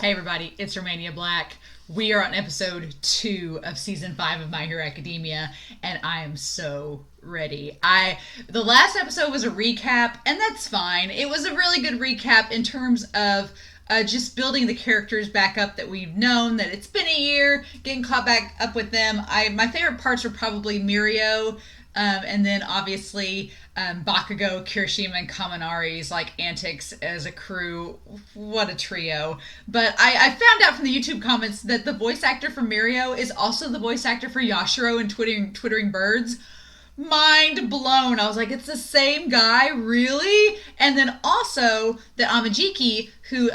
Hey everybody, it's Romania Black. We are on episode 2 of season 5 of My Hero Academia, and I am so ready. The last episode was a recap, and that's fine. It was a really good recap in terms of just building the characters back up that we've known, that it's been a year, getting caught back up with them. My favorite parts were probably Mirio, and then obviously Bakugo, Kirishima, and Kaminari's like antics as a crew. What a trio. But I found out from the YouTube comments that the voice actor for Mirio is also the voice actor for Yashiro and Twittering Birds. Mind blown. I was like, it's the same guy, really? And then also the Amajiki, who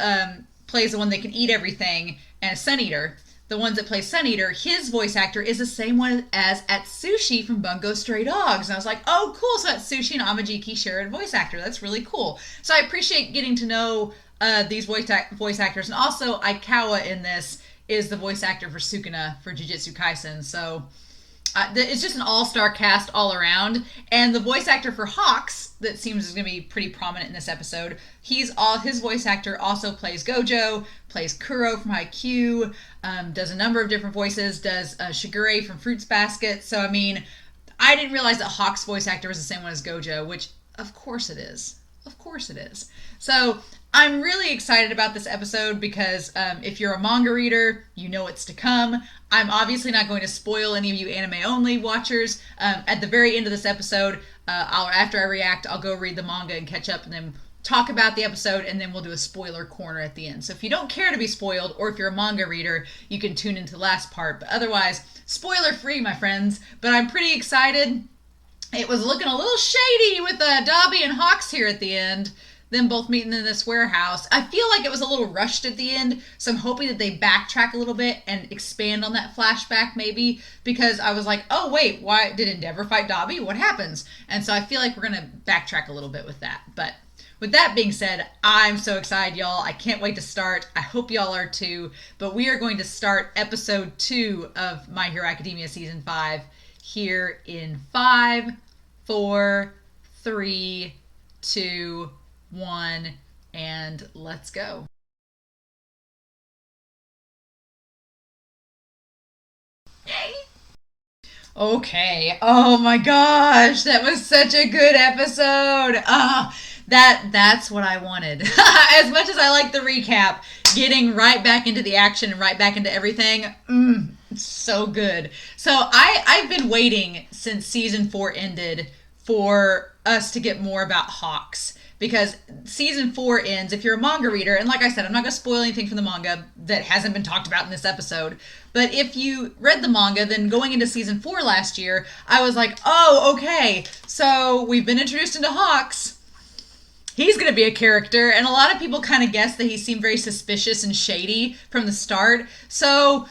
plays the one that can eat everything, and a Sun Eater. The ones that play Sun Eater, his voice actor is the same one as Atsushi from Bungo Stray Dogs. And I was like, oh, cool. So Atsushi and Amajiki share a voice actor. That's really cool. So I appreciate getting to know these voice actors. And also, Aikawa in this is the voice actor for Sukuna for Jujutsu Kaisen. So it's just an all-star cast all around. And the voice actor for Hawks, that seems is going to be pretty prominent in this episode, his voice actor also plays Gojo, plays Kuro from Haikyuu, does a number of different voices, does Shigure from Fruits Basket. So, I mean, I didn't realize that Hawk's voice actor was the same one as Gojo, which, of course it is. Of course it is. So, I'm really excited about this episode because if you're a manga reader, you know what's to come. I'm obviously not going to spoil any of you anime-only watchers. At the very end of this episode, after I react, I'll go read the manga and catch up and then talk about the episode, and then we'll do a spoiler corner at the end. So if you don't care to be spoiled, or if you're a manga reader, you can tune into the last part. But otherwise, spoiler-free, my friends. But I'm pretty excited. It was looking a little shady with Dobby and Hawks here at the end. Them both meeting in this warehouse. I feel like it was a little rushed at the end, so I'm hoping that they backtrack a little bit and expand on that flashback maybe, because I was like, oh wait, why did Endeavor fight Dobby? What happens? And so I feel like we're going to backtrack a little bit with that. But with that being said, I'm so excited, y'all. I can't wait to start. I hope y'all are too. But we are going to start episode 2 of My Hero Academia season 5 here in 5, 4, 3, 2, 1, and let's go. Yay! Okay. Oh my gosh, that was such a good episode. That's what I wanted. As much as I like the recap, getting right back into the action and right back into everything, so good. So I've been waiting since season 4 ended for us to get more about Hawks. Because season 4 ends, if you're a manga reader, and like I said, I'm not going to spoil anything from the manga that hasn't been talked about in this episode, but if you read the manga, then going into season 4 last year, I was like, oh, okay, so we've been introduced into Hawks. He's going to be a character, and a lot of people kind of guessed that he seemed very suspicious and shady from the start, so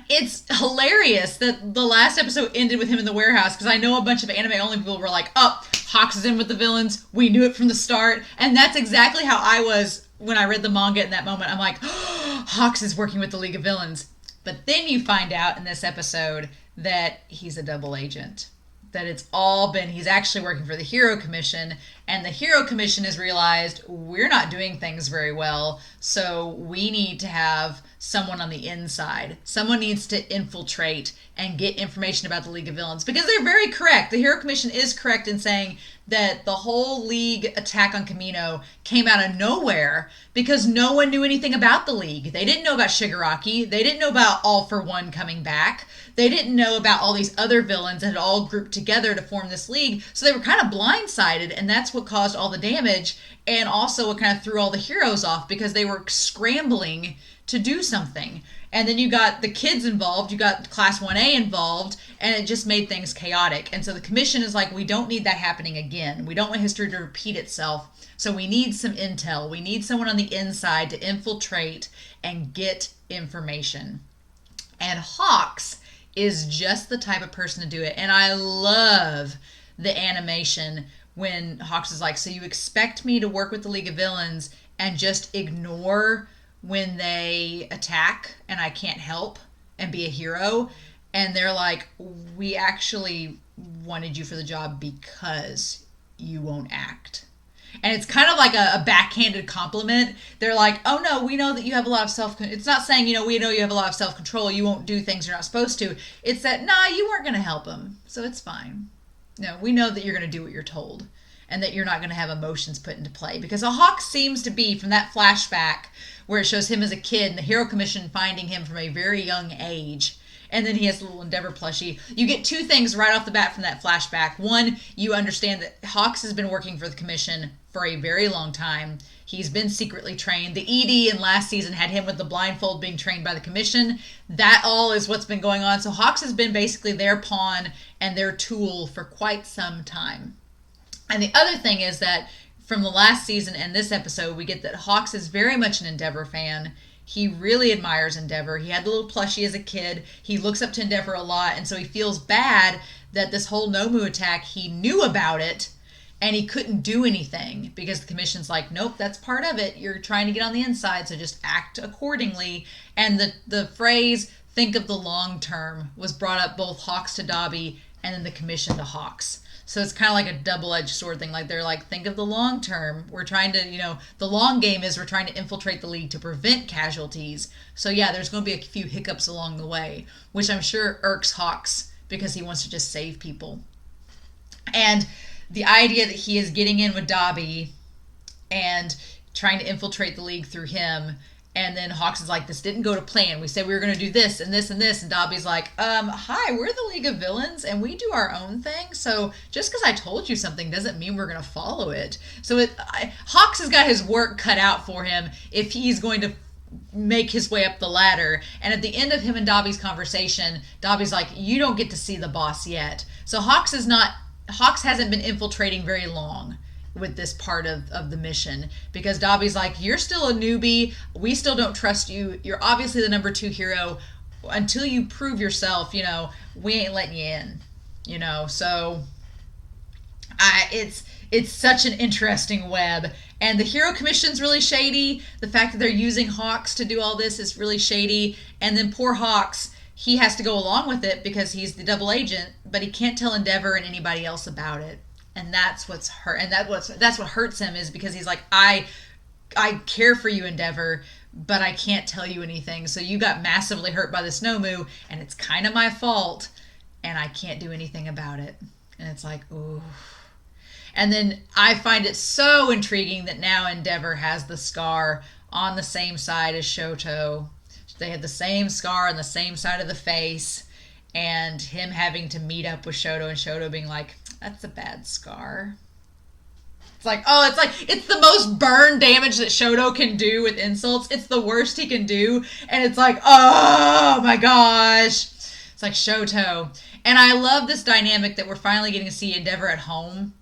it's hilarious that the last episode ended with him in the warehouse, because I know a bunch of anime-only people were like, oh, Hawks is in with the villains. We knew it from the start. And that's exactly how I was when I read the manga in that moment. I'm like, oh, Hawks is working with the League of Villains. But then you find out in this episode that he's a double agent. That he's actually working for the Hero Commission, and the Hero Commission has realized we're not doing things very well, so we need to have someone on the inside. Someone needs to infiltrate and get information about the League of Villains, because they're very correct. The Hero Commission is correct in saying that the whole League attack on Kamino came out of nowhere because no one knew anything about the League. They didn't know about Shigaraki. They didn't know about All for One coming back. They didn't know about all these other villains that had all grouped together to form this league. So they were kind of blindsided, and that's what caused all the damage, and also what kind of threw all the heroes off, because they were scrambling to do something. And then you got the kids involved, you got Class 1A involved, and it just made things chaotic. And so the commission is like, we don't need that happening again. We don't want history to repeat itself. So we need some intel. We need someone on the inside to infiltrate and get information. And Hawks is just the type of person to do it. And I love the animation when Hawks is like, so you expect me to work with the League of Villains and just ignore when they attack and I can't help and be a hero? And they're like, we actually wanted you for the job because you won't act. And it's kind of like a backhanded compliment. They're like, oh no, we know that you have a lot of it's not saying, we know you have a lot of self-control. You won't do things you're not supposed to. It's that, nah, you weren't going to help him. So it's fine. No, we know that you're going to do what you're told. And that you're not going to have emotions put into play. Because a Hawk seems to be, from that flashback where it shows him as a kid and the Hero Commission finding him from a very young age. And then he has a little Endeavor plushie. You get two things right off the bat from that flashback. One, you understand that Hawks has been working for the Commission for a very long time. He's been secretly trained. The ED in last season had him with the blindfold being trained by the Commission. That all is what's been going on. So Hawks has been basically their pawn and their tool for quite some time. And the other thing is that from the last season and this episode, we get that Hawks is very much an Endeavor fan. He really admires Endeavor. He had the little plushie as a kid. He looks up to Endeavor a lot, and so he feels bad that this whole Nomu attack, he knew about it, and he couldn't do anything because the Commission's like, nope, that's part of it. You're trying to get on the inside, so just act accordingly. And the phrase, think of the long term, was brought up both Hawks to Dobby and then the Commission to Hawks. So it's kind of like a double-edged sword thing. Like they're like, think of the long term. We're trying to, the long game is we're trying to infiltrate the League to prevent casualties. So yeah, there's going to be a few hiccups along the way, which I'm sure irks Hawks because he wants to just save people. And the idea that he is getting in with Dobby and trying to infiltrate the League through him. And then Hawks is like, this didn't go to plan. We said we were going to do this and this and this. And Dobby's like, hi, we're the League of Villains and we do our own thing. So just because I told you something doesn't mean we're going to follow it. So Hawks has got his work cut out for him if he's going to make his way up the ladder. And at the end of him and Dobby's conversation, Dobby's like, you don't get to see the boss yet. So Hawks hasn't been infiltrating very long with this part of the mission because Dobby's like, you're still a newbie, we still don't trust you, you're obviously the number 2 hero, until you prove yourself, we ain't letting you in, so it's such an interesting web. And the Hero Commission's really shady. The fact that they're using Hawks to do all this is really shady. And then poor Hawks, he has to go along with it because he's the double agent, but he can't tell Endeavor and anybody else about it. And that's what's hurt, and that's what hurts him is because he's like, I care for you, Endeavor, but I can't tell you anything. So you got massively hurt by this Nomu, and it's kind of my fault, and I can't do anything about it. And it's like, ooh. And then I find it so intriguing that now Endeavor has the scar on the same side as Shoto. They had the same scar on the same side of the face, and him having to meet up with Shoto and Shoto being like, that's a bad scar. It's it's the most burn damage that Shoto can do with insults. It's the worst he can do. And it's like, oh my gosh. It's like Shoto. And I love this dynamic that we're finally getting to see Endeavor at home.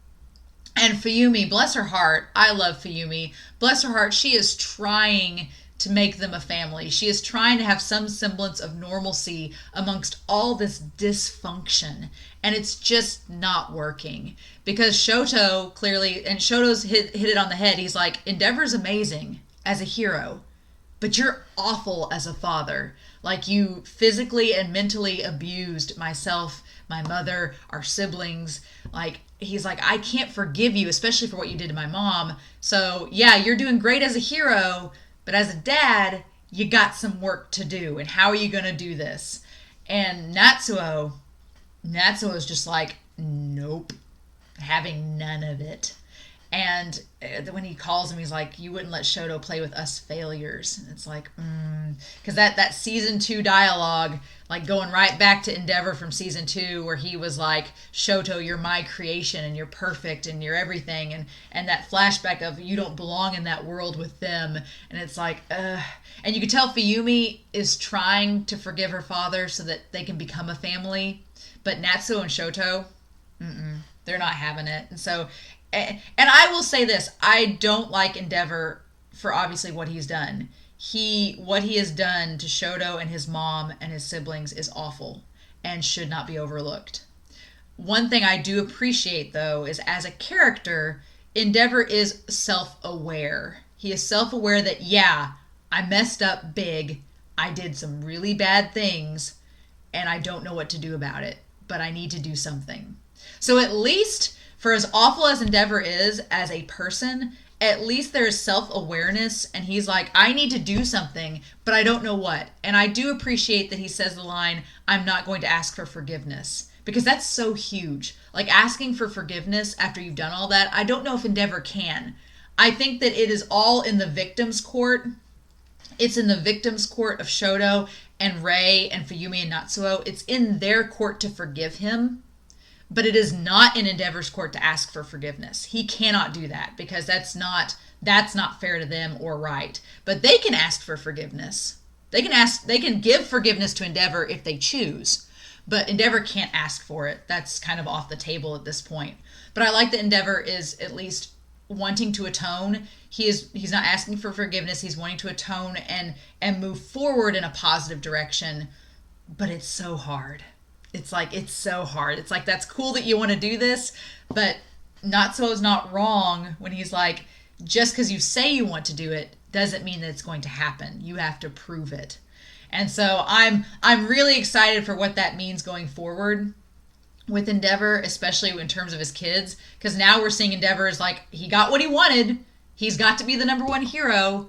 And Fuyumi, bless her heart. I love Fuyumi. Bless her heart. She is trying to make them a family. She is trying to have some semblance of normalcy amongst all this dysfunction. And it's just not working. Because Shoto clearly, and Shoto's hit it on the head. He's like, Endeavor's amazing as a hero, but you're awful as a father. Like, you physically and mentally abused myself, my mother, our siblings. Like, he's like, I can't forgive you, especially for what you did to my mom. So yeah, you're doing great as a hero, but as a dad, you got some work to do. And how are you going to do this? And Natsuo is just like, nope, having none of it. And when he calls him, he's like, you wouldn't let Shoto play with us failures. And it's like, because that season 2 dialogue, like going right back to Endeavor from season 2, where he was like, Shoto, you're my creation and you're perfect and you're everything. And that flashback of you don't belong in that world with them. And it's like, ugh. And you could tell Fuyumi is trying to forgive her father so that they can become a family. But Natsuo and Shoto, they're not having it. And so, and I will say this, I don't like Endeavor for obviously what he's done. What he has done to Shoto and his mom and his siblings is awful and should not be overlooked. One thing I do appreciate, though, is as a character, Endeavor is self-aware. He is self-aware that, yeah, I messed up big, I did some really bad things, and I don't know what to do about it, but I need to do something. So at least For as awful as Endeavor is as a person, at least there's self-awareness, and he's like, I need to do something, but I don't know what. And I do appreciate that he says the line, I'm not going to ask for forgiveness, because that's so huge. Like, asking for forgiveness after you've done all that, I don't know if Endeavor can. I think that it is all in the victim's court. It's in the victim's court of Shoto and Rei and Fuyumi and Natsuo. It's in their court to forgive him. But it is not in Endeavor's court to ask for forgiveness. He cannot do that because that's not fair to them or right. But they can ask for forgiveness. They can give forgiveness to Endeavor if they choose. But Endeavor can't ask for it. That's kind of off the table at this point. But I like that Endeavor is at least wanting to atone. He's not asking for forgiveness. He's wanting to atone and move forward in a positive direction. But it's so hard. It's so hard. It's like, that's cool that you want to do this, but Natsuo's not wrong when he's like, just because you say you want to do it doesn't mean that it's going to happen. You have to prove it. And so I'm really excited for what that means going forward with Endeavor, especially in terms of his kids, because now we're seeing Endeavor as like, he got what he wanted. He's got to be the number one hero.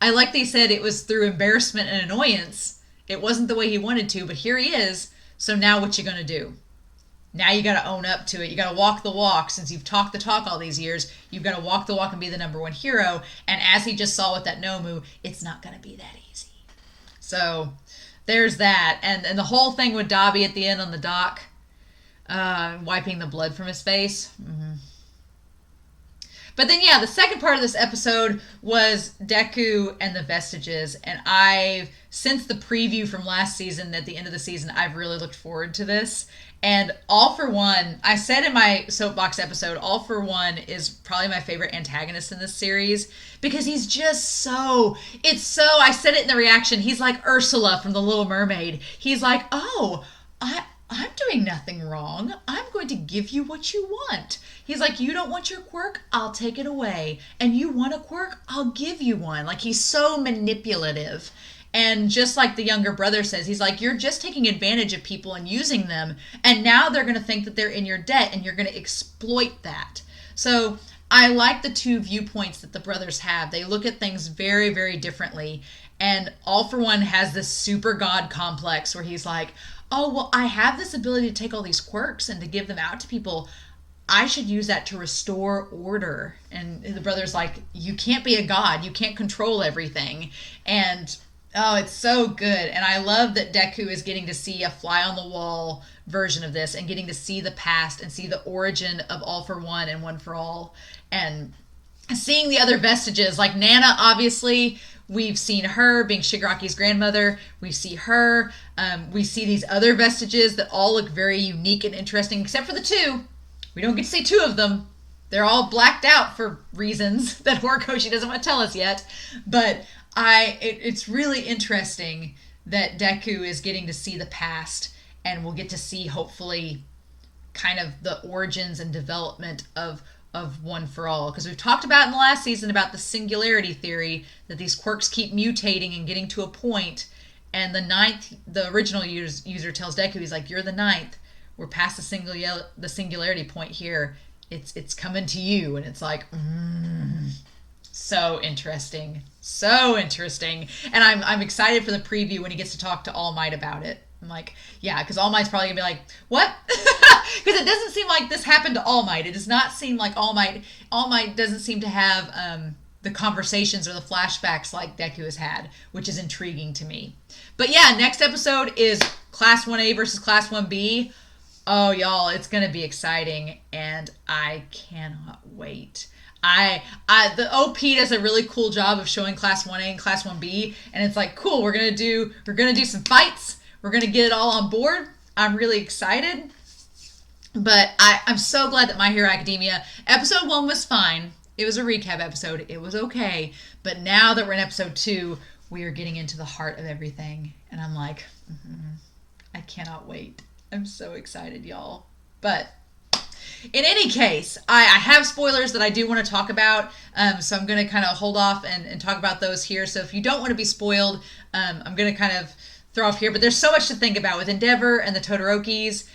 I like they said it was through embarrassment and annoyance. It wasn't the way he wanted to, but here he is. So now what you going to do? Now you got to own up to it. You got to walk the walk. Since you've talked the talk all these years, you've got to walk the walk and be the number one hero. And as he just saw with that Nomu, it's not going to be that easy. So there's that. And the whole thing with Dabi at the end on the dock, wiping the blood from his face. Mm-hmm. But then, yeah, the second part of this episode was Deku and the Vestiges. And since the preview from last season, at the end of the season, I've really looked forward to this. And All For One, I said in my Soapbox episode, All For One is probably my favorite antagonist in this series. Because he's just I said it in the reaction, he's like Ursula from The Little Mermaid. He's like, oh, I'm doing nothing wrong. I'm going to give you what you want. He's like, you don't want your quirk? I'll take it away. And you want a quirk? I'll give you one. Like, he's so manipulative. And just like the younger brother says, he's like, you're just taking advantage of people and using them. And now they're going to think that they're in your debt and you're going to exploit that. So I like the two viewpoints that the brothers have. They look at things very, very differently. And All For One has this super god complex where he's like, oh, well, I have this ability to take all these quirks and to give them out to people. I should use that to restore order. And the brother's like, you can't be a god. You can't control everything. And, oh, it's so good. And I love that Deku is getting to see a fly-on-the-wall version of this and getting to see the past and see the origin of All For One and One For All. And seeing the other vestiges, like Nana, obviously, we've seen her being Shigaraki's grandmother. We see her. We see these other vestiges that all look very unique and interesting, except for the two. We don't get to see two of them. They're all blacked out for reasons that Horikoshi doesn't want to tell us yet. But it's really interesting that Deku is getting to see the past, and we'll get to see, hopefully, kind of the origins and development of One For All. Because we've talked about in the last season about the singularity theory, that these quirks keep mutating and getting to a point, and the original user tells Deku, he's like, you're the ninth. We're past the singularity point here. It's coming to you. And it's like, so interesting. So interesting. And I'm excited for the preview when he gets to talk to All Might about it. I'm like, yeah, because All Might's probably going to be like, what? Because it doesn't seem like this happened to All Might. It does not seem like All Might doesn't seem to have the conversations or the flashbacks like Deku has had, which is intriguing to me. But yeah, next episode is Class 1A versus Class 1B. Oh, y'all, it's going to be exciting, and I cannot wait. The OP does a really cool job of showing Class 1A and Class 1B, and it's like, cool, we're gonna do some fights. We're gonna get it all on board. I'm really excited. But I'm so glad that My Hero Academia episode 1 was fine. It was a recap episode. It was okay. But now that we're in episode 2, we are getting into the heart of everything, and I'm like, I cannot wait. I'm so excited, y'all. But in any case, I have spoilers that I do want to talk about, so I'm going to kind of hold off and talk about those here. So if you don't want to be spoiled, I'm going to kind of throw off here, but there's so much to think about with Endeavor and the Todorokis,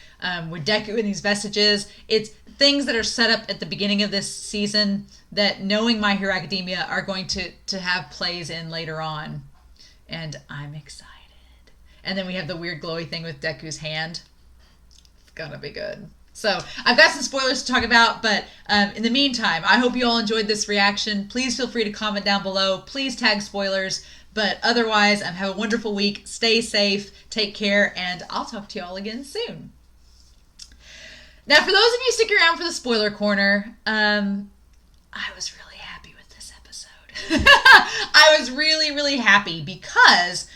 with Deku and these Vestiges. It's things that are set up at the beginning of this season that, knowing My Hero Academia, are going to have plays in later on. And I'm excited. And then we have the weird glowy thing with Deku's hand. It's gonna be good. So I've got some spoilers to talk about, but in the meantime, I hope you all enjoyed this reaction. Please feel free to comment down below. Please tag spoilers. But otherwise, have a wonderful week. Stay safe, take care, and I'll talk to you all again soon. Now, for those of you sticking around for the spoiler corner, I was really happy with this episode. I was really, really happy because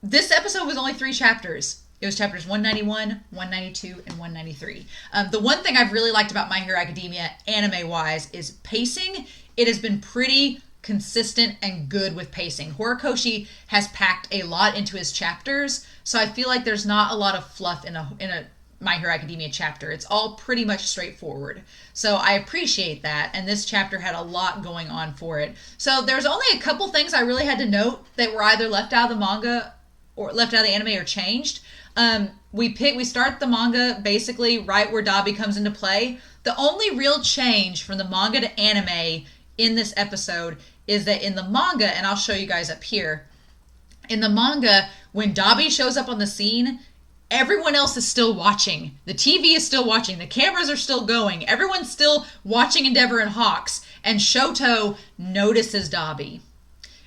this episode was only 3 chapters. It was chapters 191, 192, and 193. The one thing I've really liked about My Hero Academia, anime-wise, is pacing. It has been pretty consistent and good with pacing. Horikoshi has packed a lot into his chapters, so I feel like there's not a lot of fluff in a My Hero Academia chapter. It's all pretty much straightforward. So I appreciate that, and this chapter had a lot going on for it. So there's only a couple things I really had to note that were either left out of the manga or left out of the anime or changed. We start the manga basically right where Dabi comes into play. The only real change from the manga to anime in this episode is that in the manga, and I'll show you guys up here, in the manga, when Dabi shows up on the scene, everyone else is still watching. The TV is still watching. The cameras are still going. Everyone's still watching Endeavor and Hawks. And Shoto notices Dabi.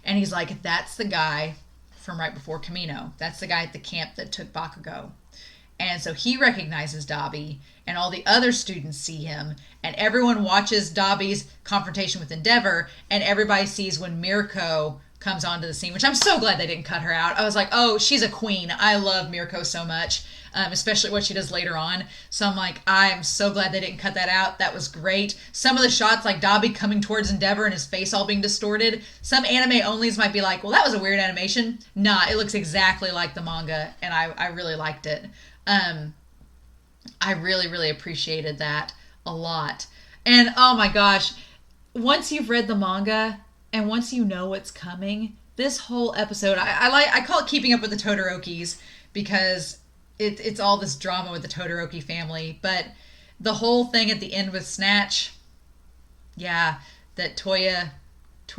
And he's like, that's the guy from right before Kamino. That's the guy at the camp that took Bakugo. And so he recognizes Dabi, and all the other students see him, and everyone watches Dabi's confrontation with Endeavor, and everybody sees when Mirko comes onto the scene, which I'm so glad they didn't cut her out. I was like, oh, she's a queen. I love Mirko so much, especially what she does later on. So I'm like, I'm so glad they didn't cut that out. That was great. Some of the shots, like Dabi coming towards Endeavor and his face all being distorted, some anime-onlys might be like, well, that was a weird animation. Nah, it looks exactly like the manga, and I really liked it. I really, really appreciated that a lot. And oh my gosh, once you've read the manga and once you know what's coming, this whole episode, I call it Keeping Up with the Todorokis because it's all this drama with the Todoroki family. But the whole thing at the end with Snatch, yeah, that Toya,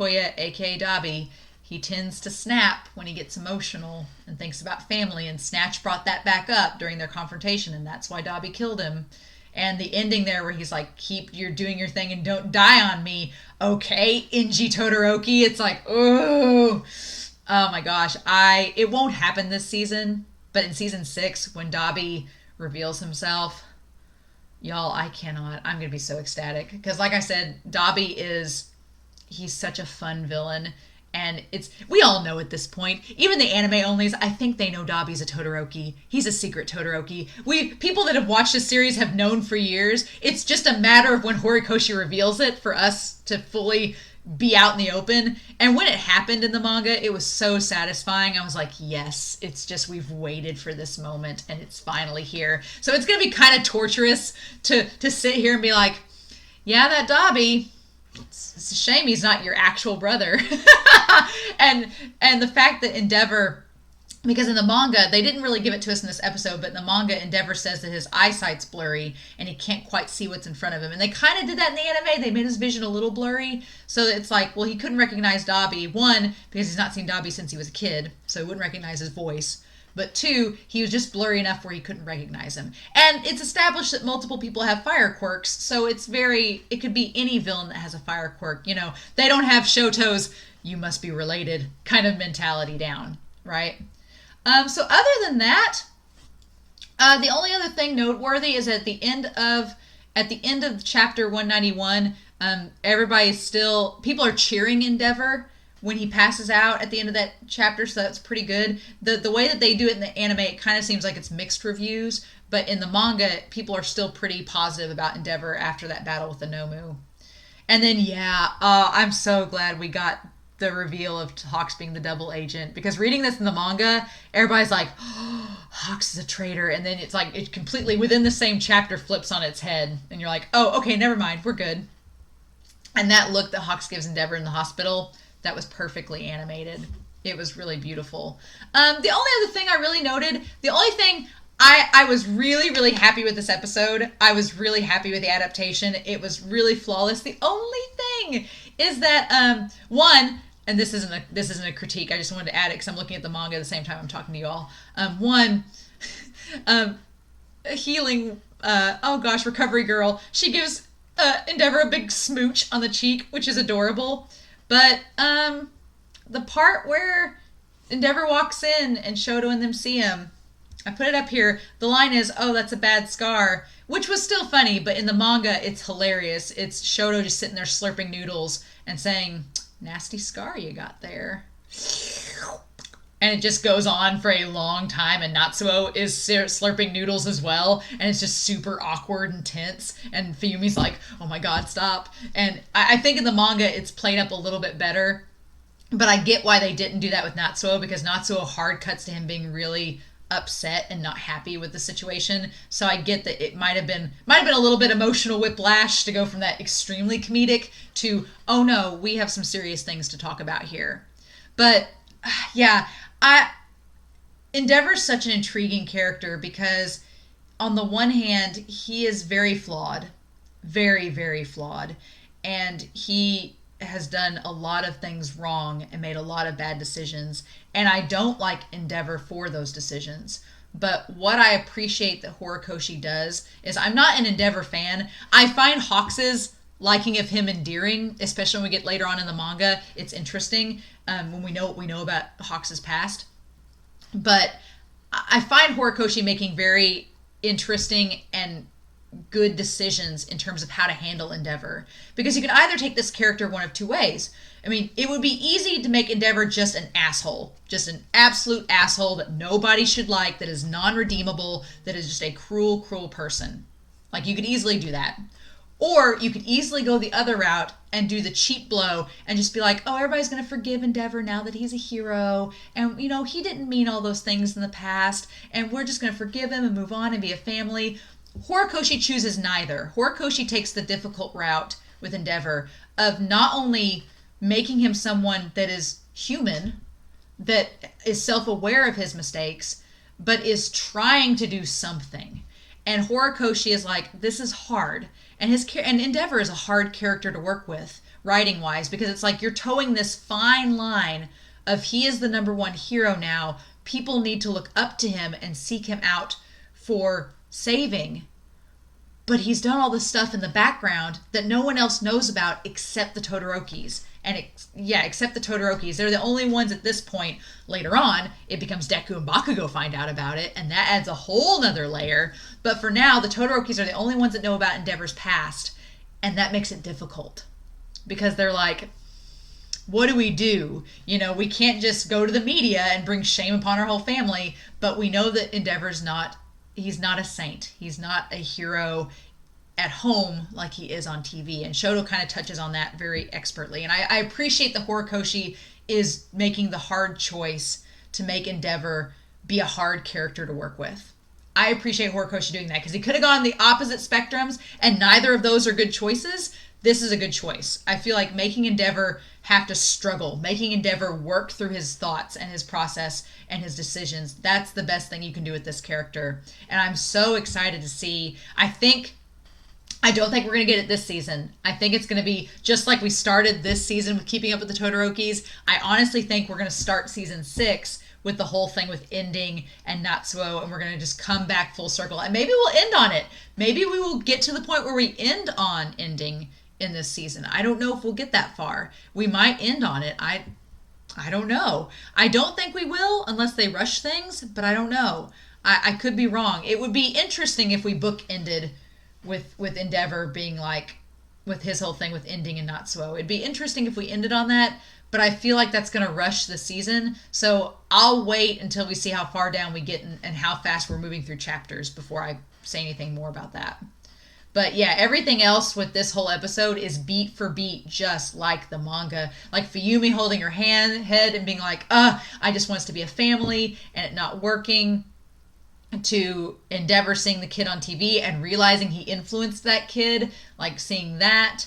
aka Dabi, he tends to snap when he gets emotional and thinks about family, and Snatch brought that back up during their confrontation, and that's why Dabi killed him. And the ending there where he's like, you're doing your thing and don't die on me. Okay, Inji Todoroki. It's like, oh my gosh. It won't happen this season, but in season 6, when Dabi reveals himself, y'all, I'm going to be so ecstatic. Because like I said, Dabi he's such a fun villain. And we all know at this point, even the anime-onlys, I think they know Dabi's a Todoroki. He's a secret Todoroki. People that have watched this series have known for years. It's just a matter of when Horikoshi reveals it for us to fully be out in the open. And when it happened in the manga, it was so satisfying. I was like, yes, it's just we've waited for this moment and it's finally here. So it's going to be kind of torturous to sit here and be like, yeah, that Dabi, it's a shame he's not your actual brother. and the fact that Endeavor, because in the manga, they didn't really give it to us in this episode, but in the manga, Endeavor says that his eyesight's blurry and he can't quite see what's in front of him. And they kind of did that in the anime. They made his vision a little blurry. So it's like, well, he couldn't recognize Dabi. 1, because he's not seen Dabi since he was a kid, so he wouldn't recognize his voice. But 2, he was just blurry enough where he couldn't recognize him. And it's established that multiple people have fire quirks, so it could be any villain that has a fire quirk. You know, they don't have Shoto's "you must be related" kind of mentality down, right? So other than that, the only other thing noteworthy is at the end of chapter 191, people are cheering Endeavor when he passes out at the end of that chapter, so that's pretty good. The way that they do it in the anime, it kind of seems like it's mixed reviews, but in the manga, people are still pretty positive about Endeavor after that battle with the Nomu. And then, I'm so glad we got the reveal of Hawks being the double agent, because reading this in the manga, everybody's like, oh, Hawks is a traitor, and then it's like, it completely, within the same chapter, flips on its head, and you're like, oh, okay, never mind, we're good. And that look that Hawks gives Endeavor in the hospital, that was perfectly animated. It was really beautiful. The only other thing I really noted, the only thing I was really, really happy with this episode. I was really happy with the adaptation. It was really flawless. The only thing is that one, and this isn't a critique. I just wanted to add it because I'm looking at the manga at the same time I'm talking to you all. One, healing. Oh gosh, recovery girl. She gives Endeavor a big smooch on the cheek, which is adorable. But the part where Endeavor walks in and Shoto and them see him, I put it up here. The line is, "Oh, that's a bad scar," which was still funny, but in the manga, it's hilarious. It's Shoto just sitting there slurping noodles and saying, "Nasty scar you got there." And it just goes on for a long time, and Natsuo is slurping noodles as well, and it's just super awkward and tense, and Fuyumi's like, "Oh my god, stop." And I think in the manga, it's played up a little bit better, but I get why they didn't do that with Natsuo, because Natsuo hard cuts to him being really upset and not happy with the situation. So I get that it might have been a little bit emotional whiplash to go from that extremely comedic to, oh no, we have some serious things to talk about here. But yeah, Endeavor's such an intriguing character because on the one hand, he is very flawed, very, very flawed, and he has done a lot of things wrong and made a lot of bad decisions, and I don't like Endeavor for those decisions. But what I appreciate that Horikoshi does is, I'm not an Endeavor fan. I find Hawks's liking of him endearing, especially when we get later on in the manga. It's interesting when we know what we know about Hawks's past. But I find Horikoshi making very interesting and good decisions in terms of how to handle Endeavor. Because you can either take this character one of two ways. I mean, it would be easy to make Endeavor just an asshole. Just an absolute asshole that nobody should like, that is non-redeemable, that is just a cruel, cruel person. Like, you could easily do that. Or you could easily go the other route and do the cheap blow and just be like, oh, everybody's going to forgive Endeavor now that he's a hero. And, you know, he didn't mean all those things in the past. And we're just going to forgive him and move on and be a family. Horikoshi chooses neither. Horikoshi takes the difficult route with Endeavor of not only making him someone that is human, that is self-aware of his mistakes, but is trying to do something. And Horikoshi is like, this is hard. And Endeavor is a hard character to work with, writing-wise, because it's like you're towing this fine line of he is the number one hero now. People need to look up to him and seek him out for saving. But he's done all this stuff in the background that no one else knows about except the Todorokis. And except the Todorokis. They're the only ones at this point. Later on, it becomes Deku and Bakugo find out about it, and that adds a whole nother layer. But for now, the Todorokis are the only ones that know about Endeavor's past, and that makes it difficult. Because they're like, what do we do? You know, we can't just go to the media and bring shame upon our whole family, but we know that Endeavor's he's not a saint. He's not a hero at home like he is on TV. And Shoto kind of touches on that very expertly. And I appreciate that Horikoshi is making the hard choice to make Endeavor be a hard character to work with. I appreciate Horikoshi doing that because he could have gone the opposite spectrums and neither of those are good choices. This is a good choice. I feel like making Endeavor have to struggle, making Endeavor work through his thoughts and his process and his decisions. That's the best thing you can do with this character. And I'm so excited to see. I don't think we're going to get it this season. I think it's going to be just like we started this season with Keeping Up with the Todorokis. I honestly think we're going to start season 6 with the whole thing with Ending and Natsuo, and we're going to just come back full circle. And maybe we'll end on it. Maybe we will get to the point where we end on Ending in this season. I don't know if we'll get that far. We might end on it. I don't know. I don't think we will unless they rush things, but I don't know. I could be wrong. It would be interesting if we bookended with Endeavor being like, with his whole thing with Ending and Natsuo. It'd be interesting if we ended on that, but I feel like that's going to rush the season. So I'll wait until we see how far down we get and how fast we're moving through chapters before I say anything more about that. But yeah, everything else with this whole episode is beat for beat, just like the manga. Like Fuyumi holding her head and being like, I just want us to be a family, and it not working. To Endeavor seeing the kid on TV and realizing he influenced that kid, like seeing that,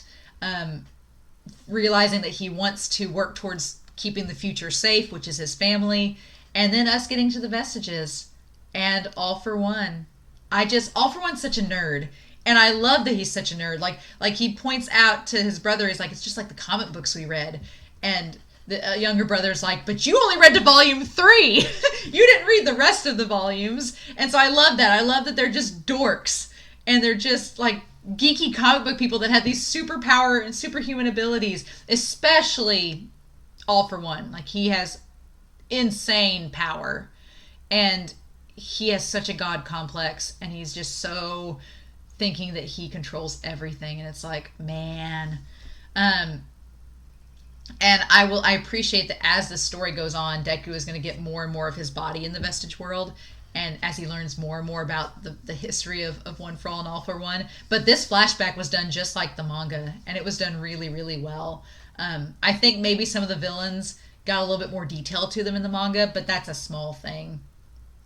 realizing that he wants to work towards keeping the future safe, which is his family, and then us getting to the Vestiges. And All for One. All for One's such a nerd. And I love that he's such a nerd. Like he points out to his brother, he's like, it's just like the comic books we read. And the younger brother's like, but you only read to volume 3. You didn't read the rest of the volumes. And so I love that. I love that they're just dorks. And they're just like geeky comic book people that have these superpower and superhuman abilities. Especially All for One. Like, he has insane power. And he has such a god complex. And he's just so thinking that he controls everything, and it's like, man. And I appreciate that as the story goes on, Deku is going to get more and more of his body in the Vestige world, and as he learns more and more about the history of One for All and All for One. But this flashback was done just like the manga, and it was done really, really well. I think maybe some of the villains got a little bit more detail to them in the manga, but that's a small thing.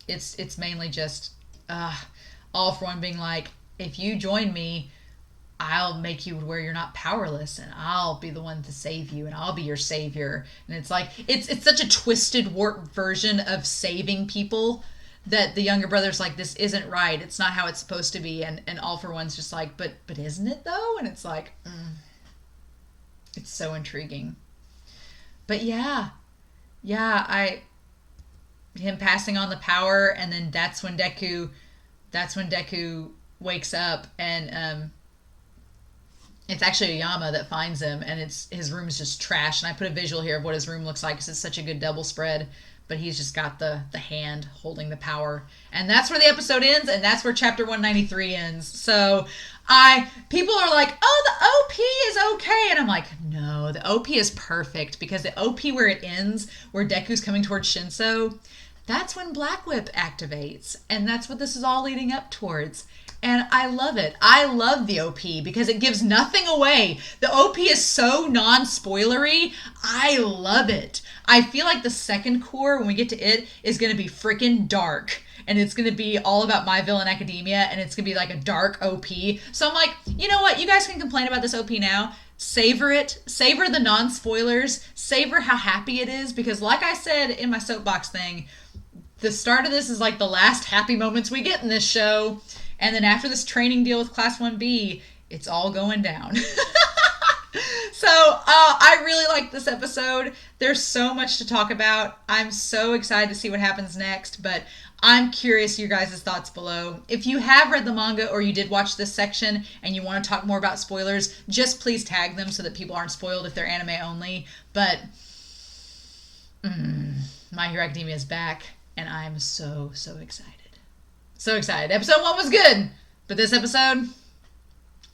It's mainly just All for One being like, if you join me, I'll make you where you're not powerless, and I'll be the one to save you, and I'll be your savior. And it's like, it's such a twisted, warped version of saving people that the younger brother's like, this isn't right. It's not how it's supposed to be. And All for One's just like, but isn't it though? And it's like, it's so intriguing. But yeah, him passing on the power, and then that's when Deku wakes up, and it's actually Oyama that finds him, and his room is just trash. And I put a visual here of what his room looks like because it's such a good double spread. But he's just got the hand holding the power, and that's where the episode ends, and that's where chapter 193 ends. So people are like, oh, the OP is okay, and I'm like, no, the OP is perfect, because the OP where it ends, where Deku's coming towards Shinso, that's when Black Whip activates, and that's what this is all leading up towards. And I love it. I love the OP because it gives nothing away. The OP is so non-spoilery. I love it. I feel like the second core, when we get to it, is going to be freaking dark. And it's going to be all about My Villain Academia, and it's going to be like a dark OP. So I'm like, you know what? You guys can complain about this OP now. Savor it. Savor the non-spoilers. Savor how happy it is, because like I said in my soapbox thing, the start of this is like the last happy moments we get in this show. And then after this training deal with Class 1B, it's all going down. So I really like this episode. There's so much to talk about. I'm so excited to see what happens next, but I'm curious your guys' thoughts below. If you have read the manga or you did watch this section and you want to talk more about spoilers, just please tag them so that people aren't spoiled if they're anime only. But My Hero Academia is back, and I'm so excited. So excited. Episode 1 was good, but this episode,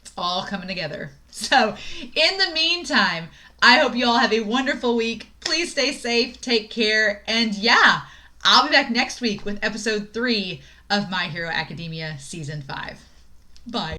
it's all coming together. So, in the meantime, I hope you all have a wonderful week. Please stay safe, take care, and yeah, I'll be back next week with episode 3 of My Hero Academia Season 5. Bye.